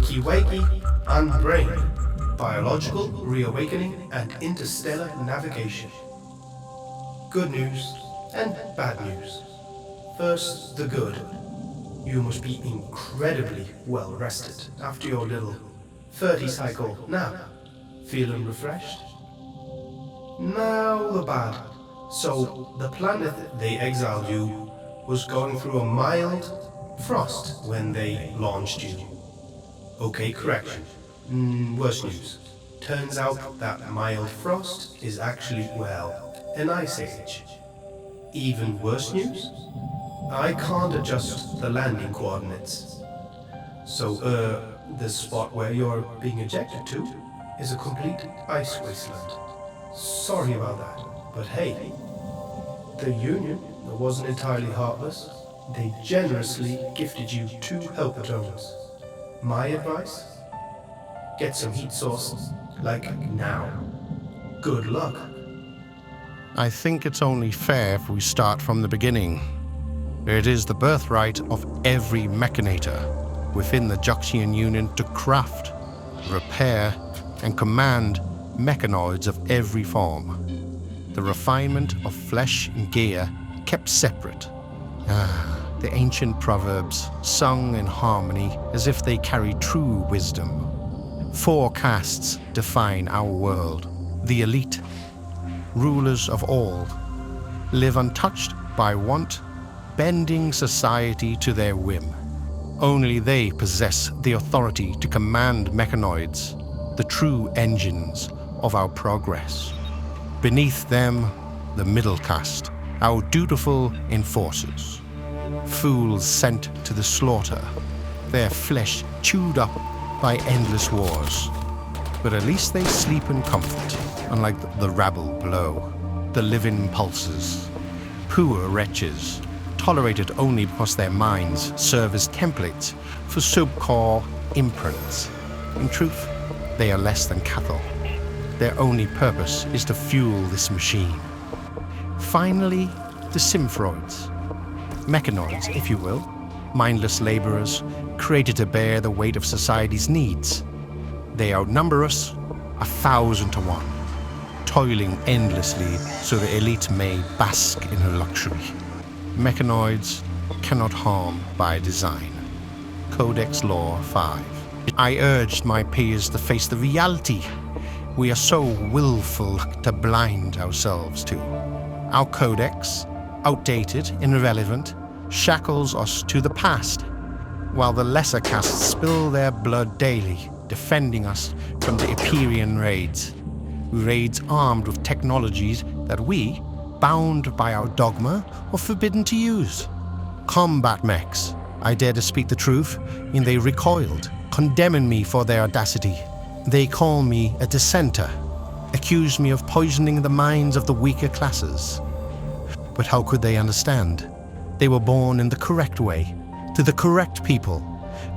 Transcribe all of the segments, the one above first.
wakey wakey, unbrained, biological reawakening and interstellar navigation. Good news and bad news. First, the good. You must be incredibly well rested after your little 30 cycle nap. Feeling refreshed? Now the bad. So, the planet they exiled you was going through a mild frost when they launched you. Okay, correction. Worse news. Turns out that mild frost is actually, well, an ice age. Even worse news? I can't adjust the landing coordinates. So, the spot where you're being ejected to is a complete ice wasteland. Sorry about that, but hey, the Union wasn't entirely heartless. They generously gifted you 2 helper tones. My advice? Get some heat source, like now. Good luck. I think it's only fair if we start from the beginning. It is the birthright of every mechanator within the Juxian Union to craft, repair, and command mechanoids of every form. The refinement of flesh and gear kept separate. The ancient proverbs sung in harmony as if they carry true wisdom. 4 castes define our world. The elite, rulers of all, live untouched by want, bending society to their whim. Only they possess the authority to command mechanoids, the true engines of our progress. Beneath them, the middle caste, our dutiful enforcers. Fools sent to the slaughter, their flesh chewed up by endless wars. But at least they sleep in comfort, unlike the rabble below, the living pulses. Poor wretches, tolerated only because their minds serve as templates for subcore imprints. In truth, they are less than cattle. Their only purpose is to fuel this machine. Finally, the symphoids. Mechanoids, if you will. Mindless laborers, created to bear the weight of society's needs. They outnumber us 1,000 to 1, toiling endlessly so the elite may bask in her luxury. Mechanoids cannot harm by design. Codex Law 5. I urged my peers to face the reality we are so willful to blind ourselves to. Our codex, outdated, irrelevant, shackles us to the past, while the lesser castes spill their blood daily, defending us from the Empyrean raids armed with technologies that we, bound by our dogma, are forbidden to use. Combat mechs, I dare to speak the truth, and they recoiled, condemning me for their audacity. They call me a dissenter, accuse me of poisoning the minds of the weaker classes. But how could they understand? They were born in the correct way, to the correct people,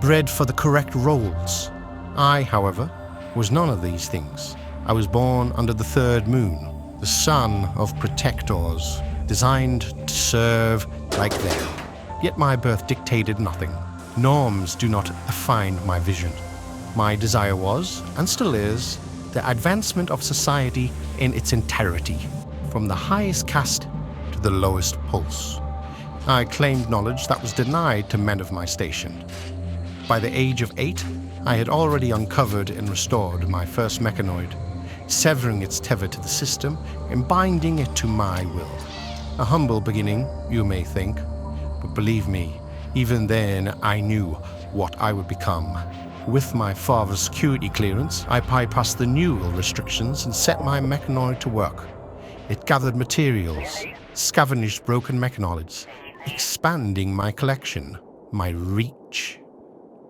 bred for the correct roles. I, however, was none of these things. I was born under the 3rd moon, the son of protectors, designed to serve like them. Yet my birth dictated nothing. Norms do not define my vision. My desire was, and still is, the advancement of society in its entirety, from the highest caste to the lowest pulse. I claimed knowledge that was denied to men of my station. By the age of 8, I had already uncovered and restored my first mechanoid, severing its tether to the system and binding it to my will. A humble beginning, you may think, but believe me, even then I knew what I would become. With my father's security clearance, I bypassed the new restrictions and set my mechanoid to work. It gathered materials, scavenged broken mechanoids, expanding my collection, my reach.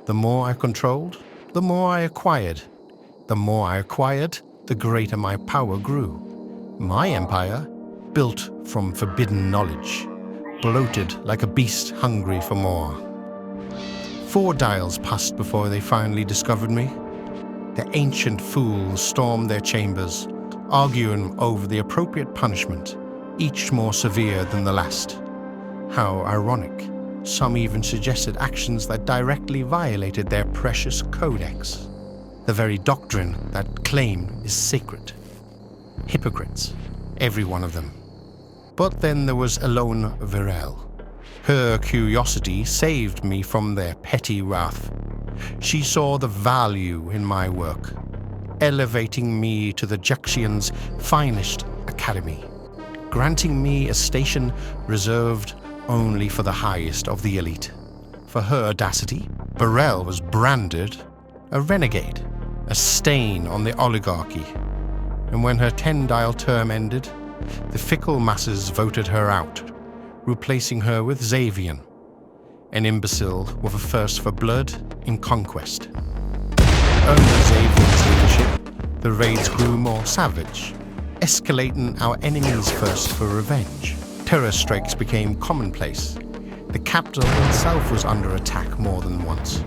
The more I controlled, the more I acquired. The more I acquired, the greater my power grew. My empire, built from forbidden knowledge, bloated like a beast hungry for more. 4 dials passed before they finally discovered me. The ancient fools stormed their chambers, arguing over the appropriate punishment, each more severe than the last. How ironic. Some even suggested actions that directly violated their precious codex, the very doctrine that claim is sacred. Hypocrites, every one of them. But then there was alone B.R.A.I.N. Her curiosity saved me from their petty wrath. She saw the value in my work, elevating me to the Juxian's finest academy, granting me a station reserved only for the highest of the elite. For her audacity, B.R.A.I.N was branded a renegade, a stain on the oligarchy. And when her 10-dial term ended, the fickle masses voted her out, replacing her with Xavian, an imbecile with a thirst for blood and conquest. Under Xavian's leadership, the raids grew more savage, escalating our enemies' thirst for revenge. Terror strikes became commonplace. The capital itself was under attack more than once.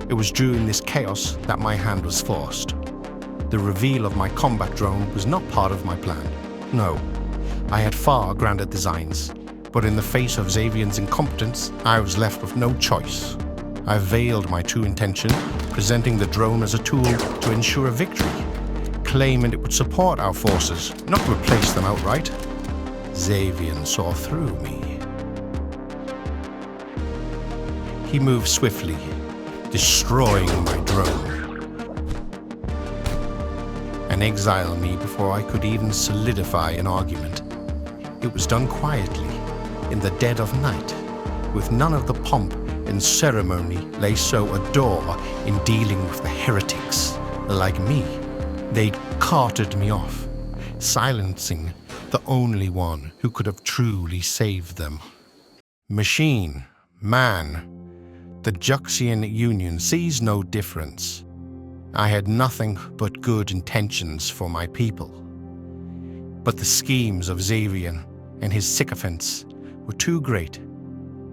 It was during this chaos that my hand was forced. The reveal of my combat drone was not part of my plan. No, I had far grander designs, but in the face of Xavian's incompetence, I was left with no choice. I veiled my true intention, presenting the drone as a tool to ensure a victory, claiming it would support our forces, not replace them outright. Xavian saw through me. He moved swiftly, destroying my drone, and exiled me before I could even solidify an argument. It was done quietly, in the dead of night, with none of the pomp and ceremony they so adore in dealing with the heretics like me. They carted me off, silencing the only one who could have truly saved them. Machine, man, the Juxian Union sees no difference. I had nothing but good intentions for my people. But the schemes of Xavian and his sycophants were too great.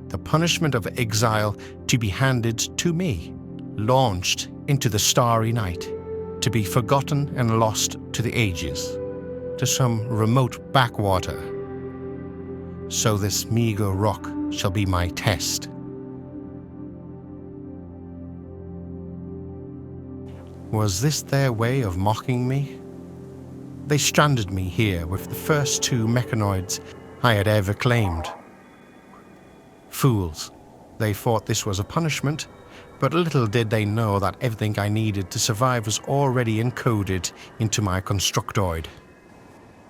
The punishment of exile to be handed to me, launched into the starry night, to be forgotten and lost to the ages, to some remote backwater. So this meager rock shall be my test. Was this their way of mocking me? They stranded me here with the first 2 mechanoids I had ever claimed. Fools. They thought this was a punishment, but little did they know that everything I needed to survive was already encoded into my constructoid.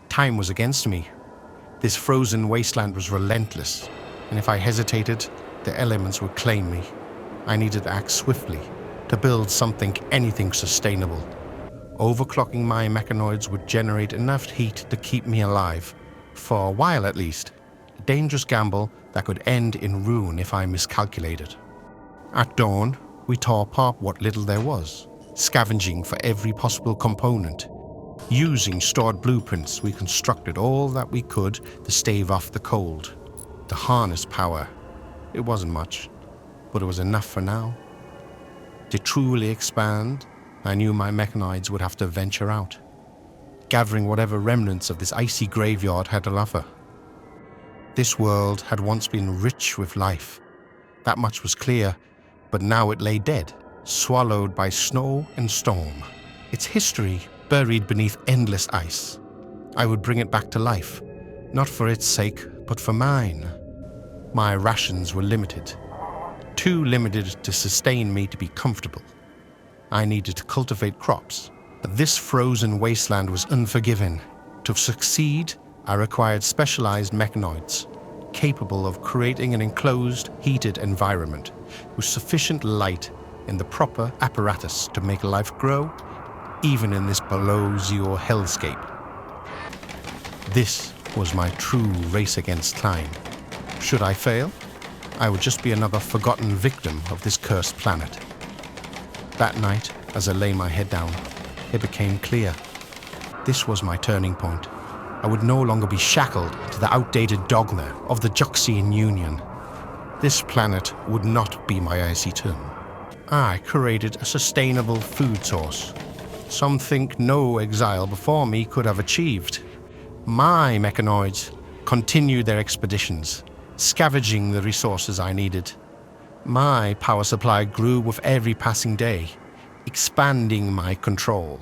Time was against me. This frozen wasteland was relentless, and if I hesitated, the elements would claim me. I needed to act swiftly to build anything sustainable. Overclocking my mechanoids would generate enough heat to keep me alive, for a while at least. A dangerous gamble that could end in ruin if I miscalculated. At dawn, we tore apart what little there was, scavenging for every possible component. Using stored blueprints, we constructed all that we could to stave off the cold. To harness power. It wasn't much, but it was enough for now. To truly expand, I knew my mechanoids would have to venture out, gathering whatever remnants of this icy graveyard had to offer. This world had once been rich with life. That much was clear, but now it lay dead, swallowed by snow and storm. Its history buried beneath endless ice. I would bring it back to life, not for its sake, but for mine. My rations were limited, too limited to sustain me to be comfortable. I needed to cultivate crops, but this frozen wasteland was unforgiving. To succeed, I required specialized mechanoids, capable of creating an enclosed, heated environment with sufficient light and the proper apparatus to make life grow, even in this below-zero hellscape. This was my true race against time. Should I fail, I would just be another forgotten victim of this cursed planet. That night, as I lay my head down, it became clear. This was my turning point. I would no longer be shackled to the outdated dogma of the Juxian Union. This planet would not be my icy tomb. I created a sustainable food source, something no exile before me could have achieved. My mechanoids continued their expeditions, scavenging the resources I needed. My power supply grew with every passing day, expanding my control.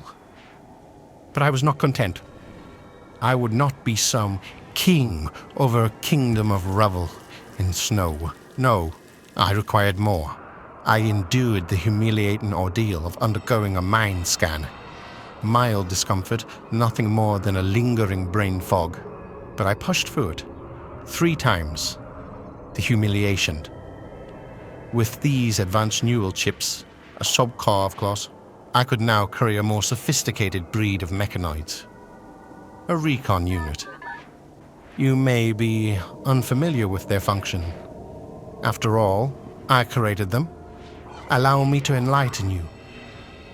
But I was not content. I would not be some king over a kingdom of rubble and snow. No, I required more. I endured the humiliating ordeal of undergoing a mind scan. Mild discomfort, nothing more than a lingering brain fog. But I pushed through it. 3 times. The humiliation. With these advanced neural chips, a sub-carve class, I could now carry a more sophisticated breed of mechanoids. A Recon unit. You may be unfamiliar with their function. After all, I created them. Allow me to enlighten you.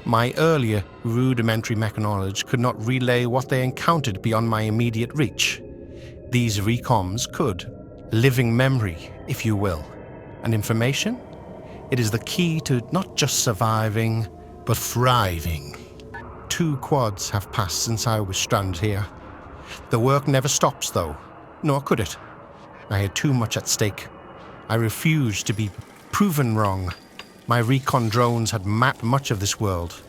My earlier rudimentary mechaknowledge could not relay what they encountered beyond my immediate reach. These recoms could. Living memory, if you will. And information? It is the key to not just surviving, but thriving. 2 quads have passed since I was stranded here. The work never stops, though. Nor could it. I had too much at stake. I refused to be proven wrong. My recon drones had mapped much of this world.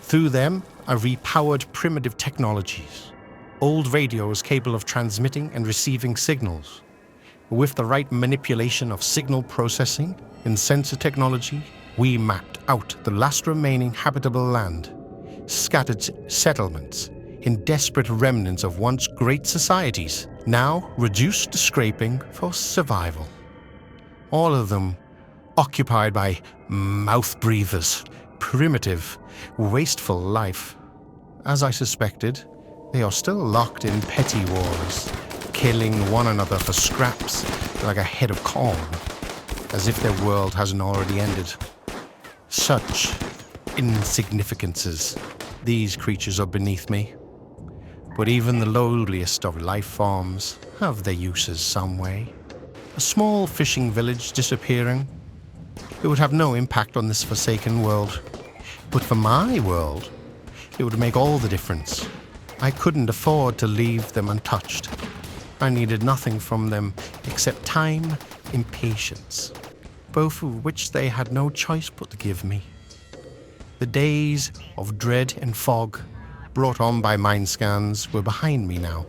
Through them, I repowered primitive technologies. Old radios capable of transmitting and receiving signals. With the right manipulation of signal processing and sensor technology, we mapped out the last remaining habitable land. Scattered settlements in desperate remnants of once great societies, now reduced to scraping for survival. All of them occupied by mouth breathers, primitive, wasteful life. As I suspected, they are still locked in petty wars, killing one another for scraps like a head of corn, as if their world hasn't already ended. Such insignificances. These creatures are beneath me. But even the lowliest of life forms have their uses some way. A small fishing village disappearing, it would have no impact on this forsaken world. But for my world, it would make all the difference. I couldn't afford to leave them untouched. I needed nothing from them except time and patience, both of which they had no choice but to give me. The days of dread and fog brought on by mind scans were behind me now.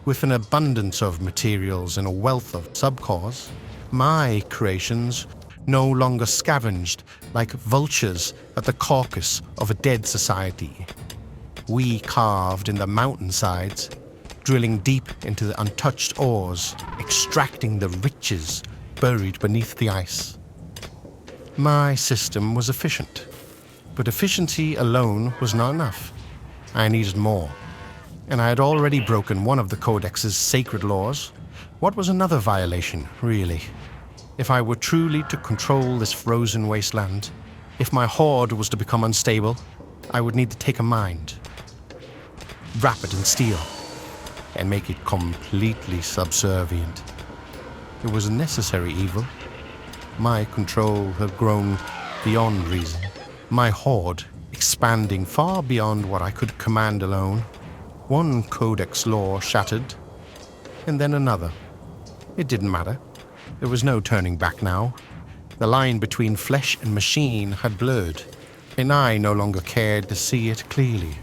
With an abundance of materials and a wealth of subcores, my creations no longer scavenged like vultures at the carcass of a dead society. We carved in the mountainsides, drilling deep into the untouched ores, extracting the riches buried beneath the ice. My system was efficient, but efficiency alone was not enough. I needed more, and I had already broken one of the Codex's sacred laws. What was another violation, really? If I were truly to control this frozen wasteland, if my horde was to become unstable, I would need to take a mind, wrap it in steel, and make it completely subservient. It was a necessary evil. My control had grown beyond reason. My horde expanding far beyond what I could command alone. One codex law shattered, and then another. It didn't matter. There was no turning back now. The line between flesh and machine had blurred, and I no longer cared to see it clearly.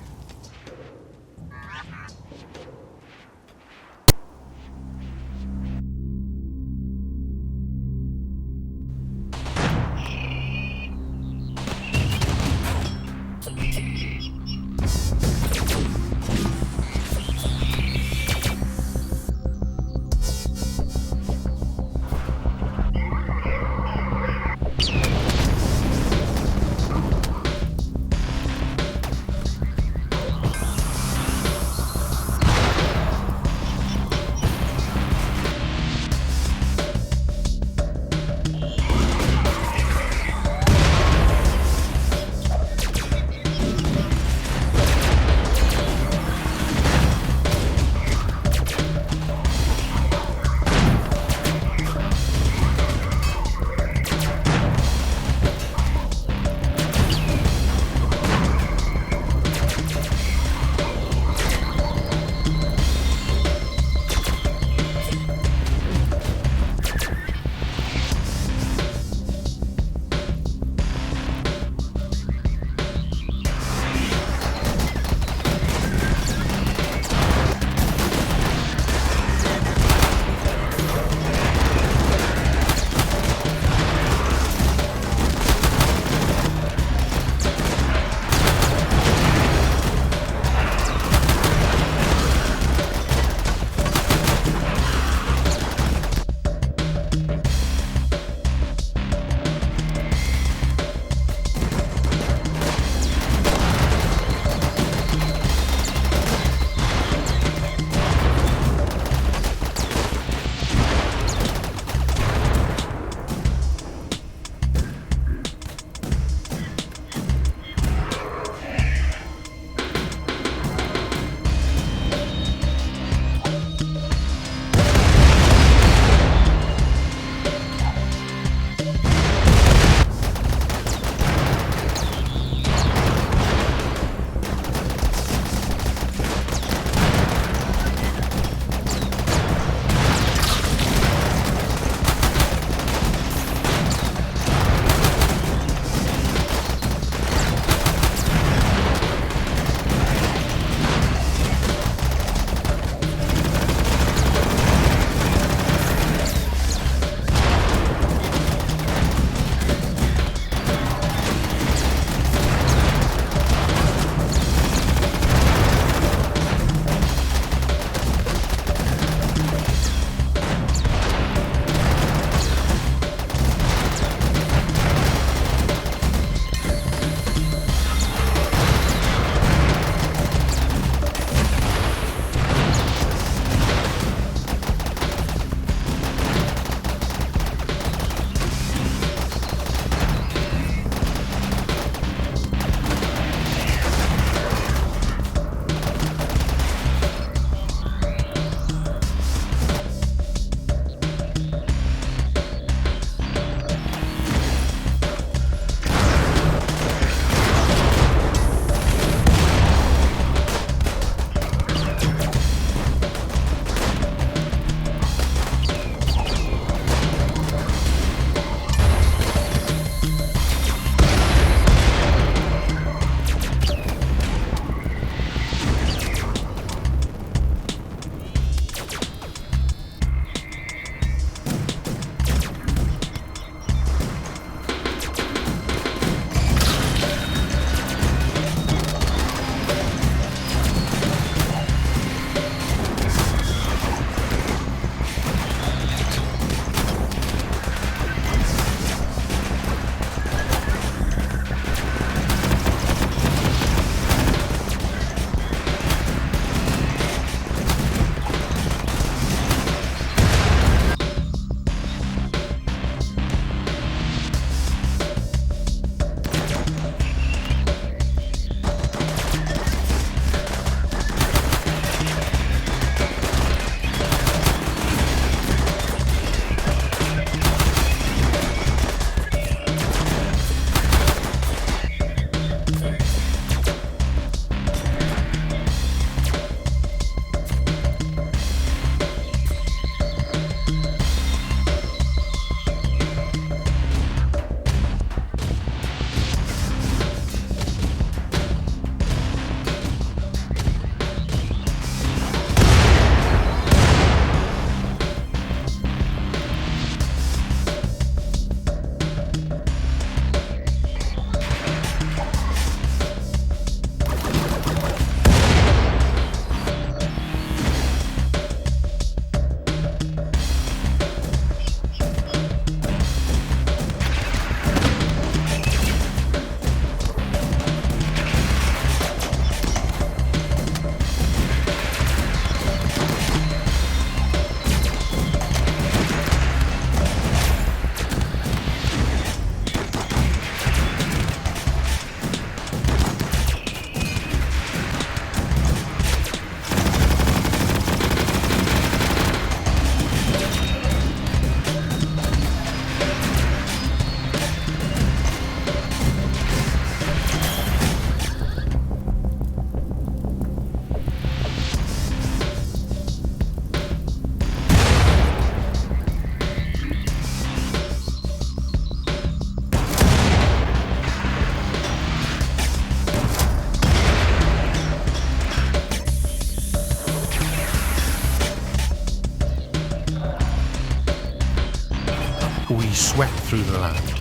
swept through the land,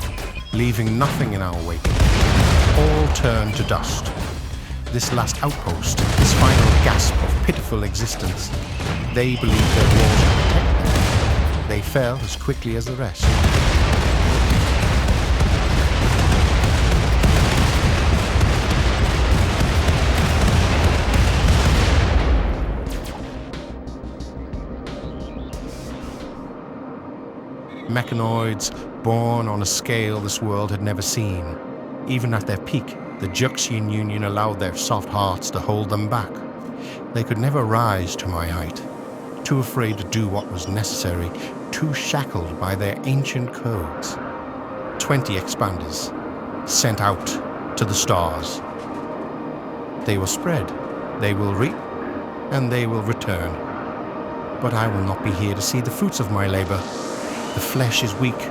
leaving nothing in our wake. All turned to dust. This last outpost, this final gasp of pitiful existence, they believed their walls would protect them. They fell as quickly as the rest. Mechanoids, born on a scale this world had never seen. Even at their peak, the Juxian Union allowed their soft hearts to hold them back. They could never rise to my height, too afraid to do what was necessary, too shackled by their ancient codes. 20 expanders, sent out to the stars. They will spread, they will reap, and they will return. But I will not be here to see the fruits of my labor. The flesh is weak.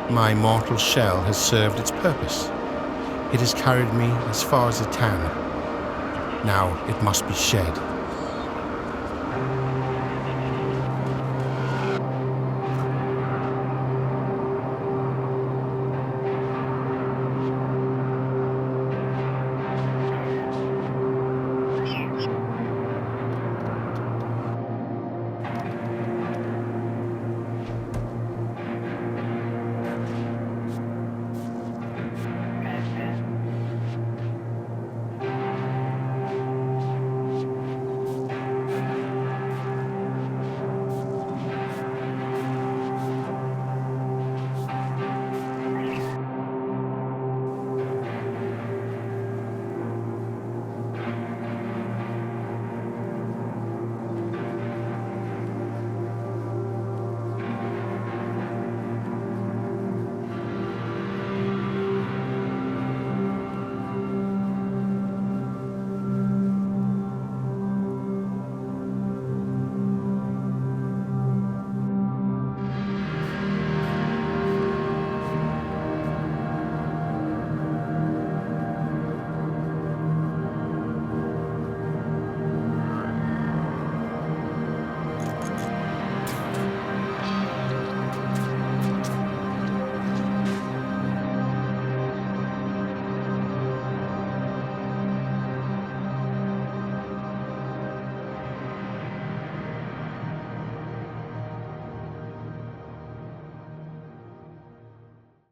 My mortal shell has served its purpose. It has carried me as far as it can. Now it must be shed.